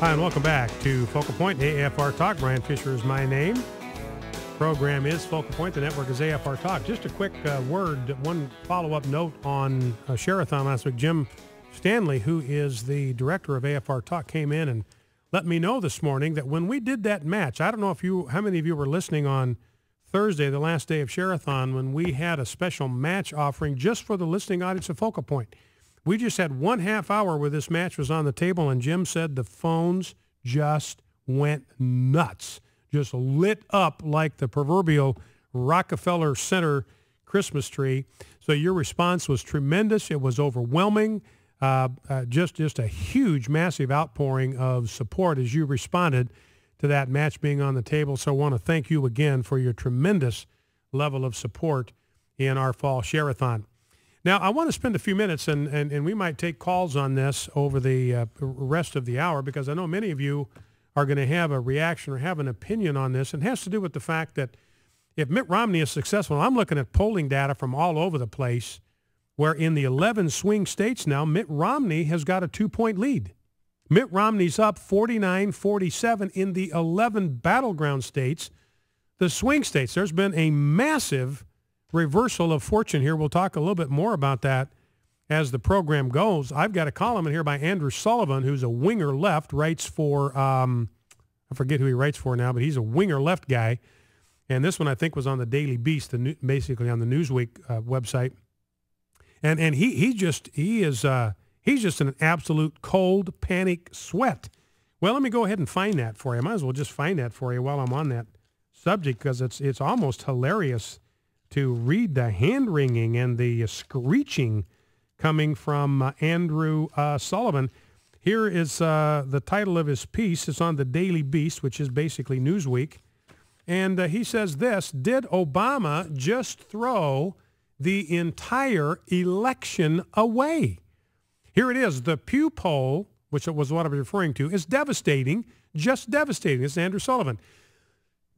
Hi, and welcome back to Focal Point, AFR Talk. Brian Fisher is my name. Program is Focal Point. The network is AFR Talk. Just a quick one follow-up note on Share-a-thon last week. Jim Stanley, who is the director of AFR Talk, came in and let me know this morning that when we did that match, I don't know how many of you were listening on Thursday, the last day of Share-a-thon, when we had a special match offering just for the listening audience of Focal Point. We just had 1/2 hour where this match was on the table, and Jim said the phones just went nuts, just lit up like the proverbial Rockefeller Center Christmas tree. So your response was tremendous. It was overwhelming. Just a huge, massive outpouring of support as you responded to that match being on the table. So I want to thank you again for your tremendous level of support in our fall Share-a-thon. Now, I want to spend a few minutes, and we might take calls on this over the rest of the hour, because I know many of you are going to have a reaction or have an opinion on this, and it has to do with the fact that if Mitt Romney is successful, I'm looking at polling data from all over the place, where in the 11 swing states now, Mitt Romney has got a 2-point lead. Mitt Romney's up 49-47 in the 11 battleground states. The swing states, there's been a massive reversal of fortune here. We'll talk a little bit more about that as the program goes. I've got a column in here by Andrew Sullivan, who's a winger left, writes for, I forget who he writes for now, but he's a winger left guy. And this one I think was on the Daily Beast, basically on the Newsweek website. And he's just in an absolute cold panic sweat. Well, let me go ahead and find that for you. I might as well just find that for you while I'm on that subject, because it's almost hilarious to read the hand-wringing and the screeching coming from Andrew Sullivan. Here is the title of his piece. It's on the Daily Beast, which is basically Newsweek. And he says this: did Obama just throw the entire election away? Here it is. The Pew poll, which was what I was referring to, is devastating, just devastating. It's Andrew Sullivan.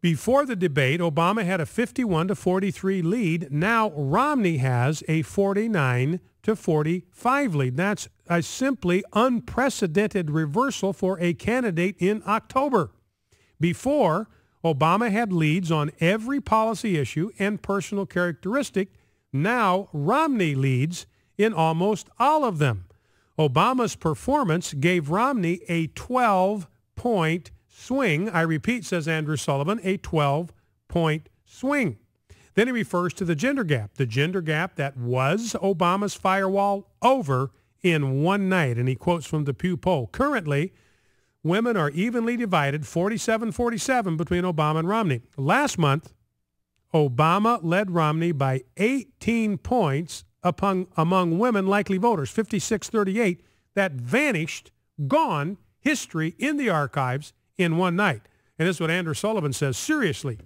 Before the debate, Obama had a 51-43 lead. Now Romney has a 49-45 lead. That's a simply unprecedented reversal for a candidate in October. Before, Obama had leads on every policy issue and personal characteristic. Now Romney leads in almost all of them. Obama's performance gave Romney a 12-point swing. I repeat, says Andrew Sullivan, a 12-point swing. Then he refers to the gender gap that was Obama's firewall over in one night. And he quotes from the Pew poll. Currently, women are evenly divided, 47-47 between Obama and Romney. Last month, Obama led Romney by 18 points among women likely voters, 56-38. That vanished, gone, history in the archives in one night. And this is what Andrew Sullivan says. Seriously,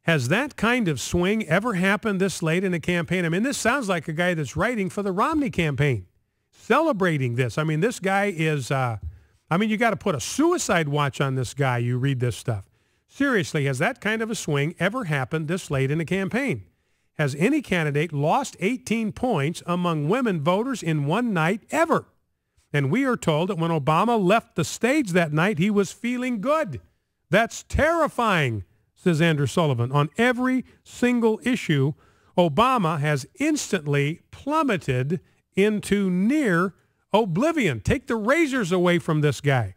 has that kind of swing ever happened this late in a campaign? I mean, this sounds like a guy that's writing for the Romney campaign, celebrating this. I mean, this guy is, you got to put a suicide watch on this guy. You read this stuff. Seriously, has that kind of a swing ever happened this late in a campaign? Has any candidate lost 18 points among women voters in one night ever? And we are told that when Obama left the stage that night, he was feeling good. That's terrifying, says Andrew Sullivan. On every single issue, Obama has instantly plummeted into near oblivion. Take the razors away from this guy.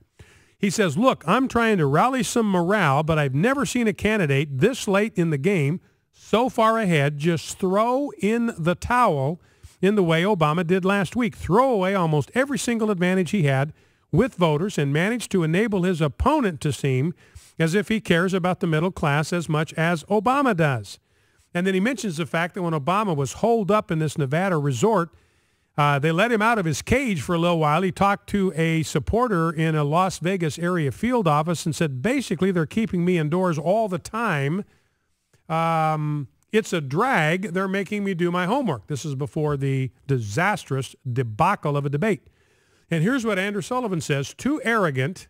He says, look, I'm trying to rally some morale, but I've never seen a candidate this late in the game, so far ahead, just throw in the towel in the way Obama did last week. Throw away almost every single advantage he had with voters and manage to enable his opponent to seem as if he cares about the middle class as much as Obama does. And then he mentions the fact that when Obama was holed up in this Nevada resort, they let him out of his cage for a little while. He talked to a supporter in a Las Vegas area field office and said, basically, they're keeping me indoors all the time. It's a drag. They're making me do my homework. This is before the disastrous debacle of a debate. And here's what Andrew Sullivan says: too arrogant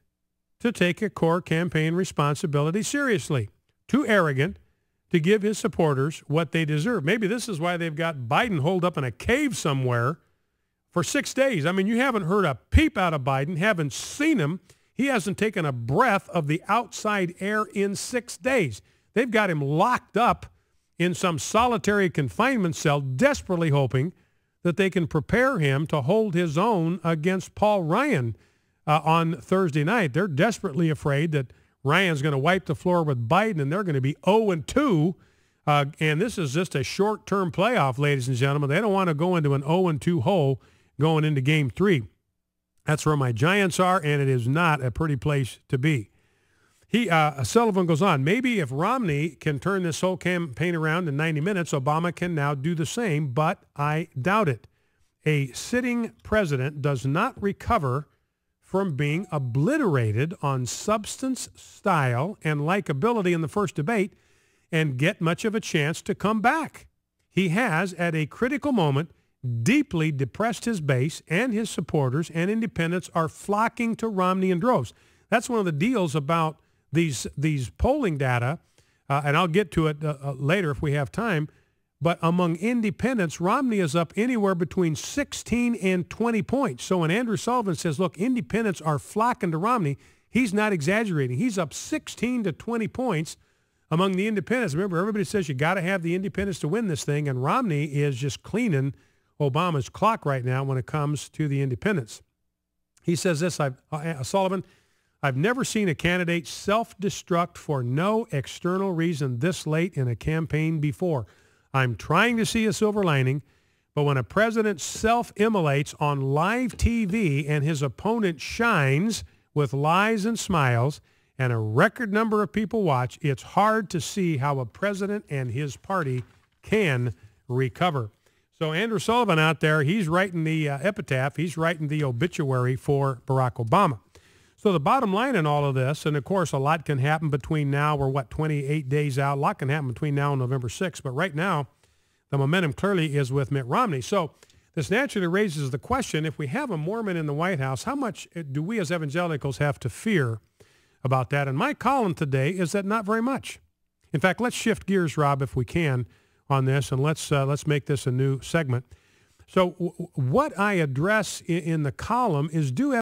to take a core campaign responsibility seriously. Too arrogant to give his supporters what they deserve. Maybe this is why they've got Biden holed up in a cave somewhere for 6 days. I mean, you haven't heard a peep out of Biden, haven't seen him. He hasn't taken a breath of the outside air in 6 days. They've got him locked up in some solitary confinement cell, desperately hoping that they can prepare him to hold his own against Paul Ryan on Thursday night. They're desperately afraid that Ryan's going to wipe the floor with Biden, and they're going to be 0-2. And this is just a short-term playoff, ladies and gentlemen. They don't want to go into an 0-2 hole going into Game 3. That's where my Giants are, and it is not a pretty place to be. Sullivan goes on, maybe if Romney can turn this whole campaign around in 90 minutes, Obama can now do the same, but I doubt it. A sitting president does not recover from being obliterated on substance, style, and likability in the first debate and get much of a chance to come back. He has, at a critical moment, deeply depressed his base, and his supporters and independents are flocking to Romney in droves. That's one of the deals about these polling data, and I'll get to it later if we have time, but among independents, Romney is up anywhere between 16 and 20 points. So when Andrew Sullivan says, look, independents are flocking to Romney, he's not exaggerating. He's up 16 to 20 points among the independents. Remember, everybody says you got to have the independents to win this thing, and Romney is just cleaning Obama's clock right now when it comes to the independents. He says this, Sullivan, I've never seen a candidate self-destruct for no external reason this late in a campaign before. I'm trying to see a silver lining, but when a president self-immolates on live TV and his opponent shines with lies and smiles and a record number of people watch, it's hard to see how a president and his party can recover. So Andrew Sullivan out there, he's writing the epitaph, he's writing the obituary for Barack Obama. So the bottom line in all of this, and of course a lot can happen between now, we're 28 days out, a lot can happen between now and November 6th, but right now the momentum clearly is with Mitt Romney. So this naturally raises the question, if we have a Mormon in the White House, how much do we as evangelicals have to fear about that? And my column today is that not very much. In fact, let's shift gears, Rob, if we can, on this, and let's make this a new segment. So what I address in the column is, do